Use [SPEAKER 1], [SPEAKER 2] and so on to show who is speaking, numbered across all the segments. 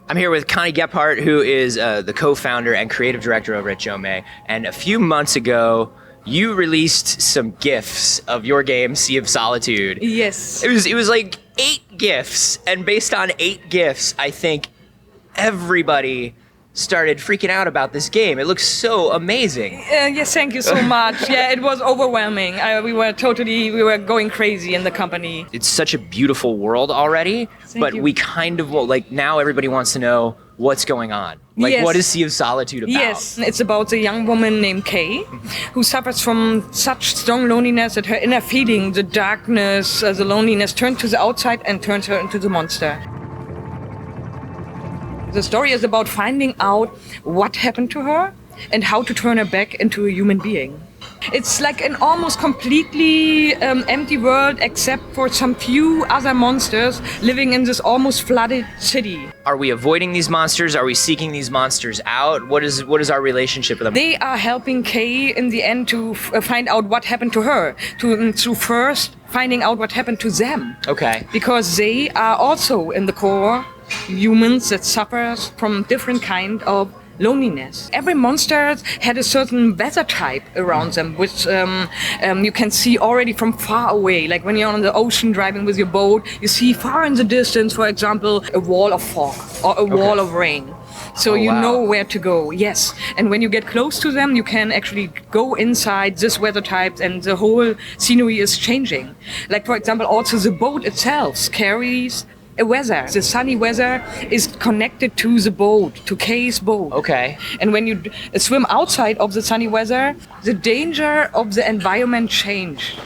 [SPEAKER 1] I'm here with Connie Geppert, who is the co-founder and creative director over at Jo-Mei. And a few months ago, you released some gifs of your game, Sea of Solitude.
[SPEAKER 2] Yes.
[SPEAKER 1] It was like 8 gifs, and based on 8 gifs, I think everybody started freaking out about this game. It looks so amazing.
[SPEAKER 2] Yes, thank you so much. Yeah, it was overwhelming. We were going crazy in the company.
[SPEAKER 1] It's such a beautiful world already, but
[SPEAKER 2] you.
[SPEAKER 1] we kind of, now everybody wants to know what's going on. Like,
[SPEAKER 2] Yes.
[SPEAKER 1] what is Sea of Solitude about?
[SPEAKER 2] Yes, it's about a young woman named Kay, who suffers from such strong loneliness that her inner feeling, the darkness, the loneliness, turns to the outside and turns her into the monster. The story is about finding out what happened to her and how to turn her back into a human being. It's like an almost completely empty world except for some few other monsters living in this almost flooded city.
[SPEAKER 1] Are we avoiding these monsters? Are we seeking these monsters out? What is our relationship with them?
[SPEAKER 2] They are helping Kay in the end to find out what happened to her, to first finding out what happened to them.
[SPEAKER 1] Okay.
[SPEAKER 2] Because they are also in the core humans that suffers from different kind of loneliness. Every monster had a certain weather type around them, which you can see already from far away. Like when you're on the ocean driving with your boat, you see far in the distance, for example, a wall of fog or a wall of rain. So you know where to go, yes. And when you get close to them, you can actually go inside this weather type and the whole scenery is changing. Like, for example, also the boat itself carries a weather. The sunny weather is connected to the boat, to Kay's boat.
[SPEAKER 1] Okay.
[SPEAKER 2] And when you swim outside of the sunny weather, the danger of the environment change.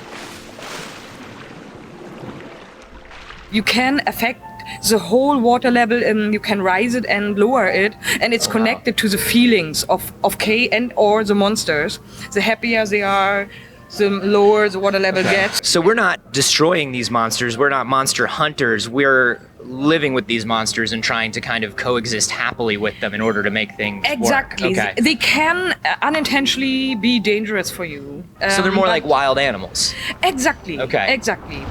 [SPEAKER 2] You can affect the whole water level and you can rise it and lower it, and it's connected to the feelings of Kay and or the monsters. The happier they are, the lower the water level gets.
[SPEAKER 1] So we're not destroying these monsters. We're not monster hunters. We're living with these monsters and trying to kind of coexist happily with them in order to make things
[SPEAKER 2] Exactly.
[SPEAKER 1] work. Okay.
[SPEAKER 2] They can unintentionally be dangerous for you.
[SPEAKER 1] So they're more
[SPEAKER 2] but-
[SPEAKER 1] like wild animals.
[SPEAKER 2] Exactly.
[SPEAKER 1] Okay.
[SPEAKER 2] Exactly.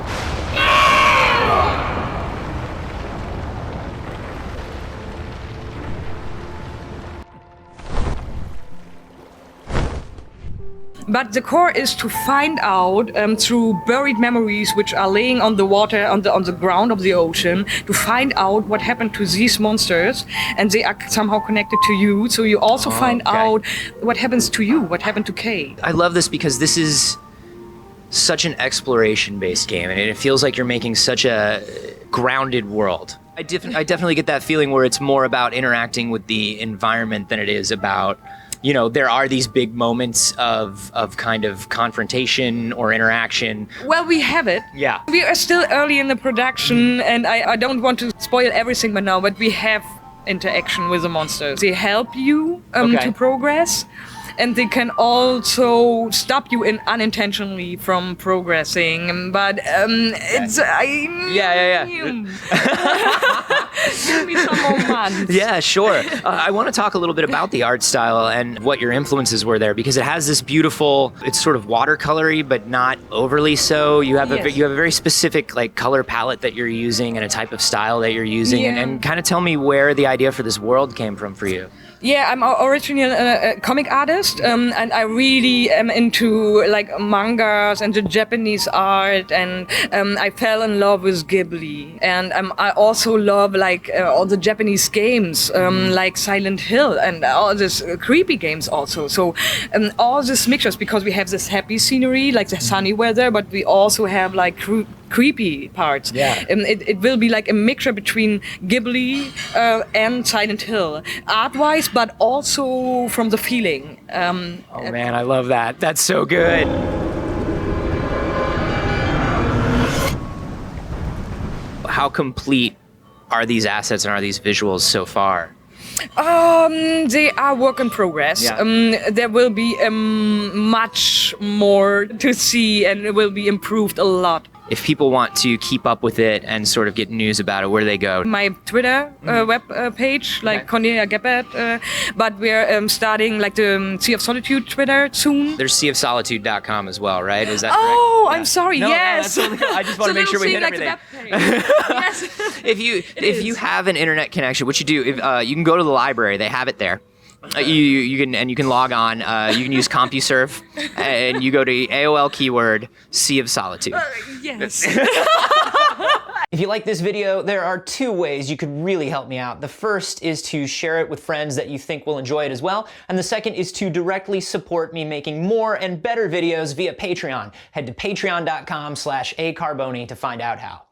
[SPEAKER 2] But the core is to find out through buried memories which are laying on the water, on the ground of the ocean, to find out what happened to these monsters, and they are somehow connected to you. So you also find out what happens to you, what happened to Kay.
[SPEAKER 1] I love this because this is such an exploration-based game, and it feels like you're making such a grounded world. I definitely get that feeling where it's more about interacting with the environment than it is about, you know, there are these big moments of kind of confrontation or interaction.
[SPEAKER 2] Well, we have it.
[SPEAKER 1] Yeah.
[SPEAKER 2] We are still early in the production, and I don't want to spoil everything by now, but we have interaction with the monsters. They help you to progress, and they can also stop you unintentionally from progressing. But it's
[SPEAKER 1] Yeah.
[SPEAKER 2] Give me some more months.
[SPEAKER 1] Yeah, sure. I want to talk a little bit about the art style and what your influences were there, because it has this beautiful, it's sort of watercolory, but not overly so. You have
[SPEAKER 2] Yes.
[SPEAKER 1] you have a very specific like color palette that you're using and a type of style that you're using,
[SPEAKER 2] Yeah.
[SPEAKER 1] and kind of tell me where the idea for this world came from for you.
[SPEAKER 2] Yeah, I'm originally a comic artist, and I really am into like mangas and the Japanese art, and I fell in love with Ghibli, and I also love like all the Japanese games, like Silent Hill and all these creepy games also. So all these mixtures, because we have this happy scenery, like the sunny weather, but we also have like creepy parts.
[SPEAKER 1] Yeah.
[SPEAKER 2] It will be like a mixture between Ghibli and Silent Hill, art-wise, but also from the feeling.
[SPEAKER 1] Oh man, I love that. That's so good. How complete are these assets and are these visuals so far?
[SPEAKER 2] They are work in progress.
[SPEAKER 1] Yeah.
[SPEAKER 2] There will be much more to see, and it will be improved a lot.
[SPEAKER 1] if people want to keep up with it and sort of get news about it, where do they go?
[SPEAKER 2] My Twitter web page, like Cornelia Geppert, but we're starting like the Sea of Solitude Twitter soon.
[SPEAKER 1] There's seaofsolitude.com as well, right? Is that
[SPEAKER 2] Oh,
[SPEAKER 1] correct?
[SPEAKER 2] I'm sorry.
[SPEAKER 1] No,
[SPEAKER 2] yes.
[SPEAKER 1] No, that's totally, I just want to make sure we hit everything.
[SPEAKER 2] Yes.
[SPEAKER 1] If you have an internet connection, what you do, you can go to the library. They have it there. You can log on. You can use CompuServe, and you go to AOL keyword Sea of Solitude.
[SPEAKER 2] Yes.
[SPEAKER 1] If you like this video, there are two ways you could really help me out. The first is to share it with friends that you think will enjoy it as well, and the second is to directly support me making more and better videos via Patreon. Head to patreon.com/acarboni to find out how.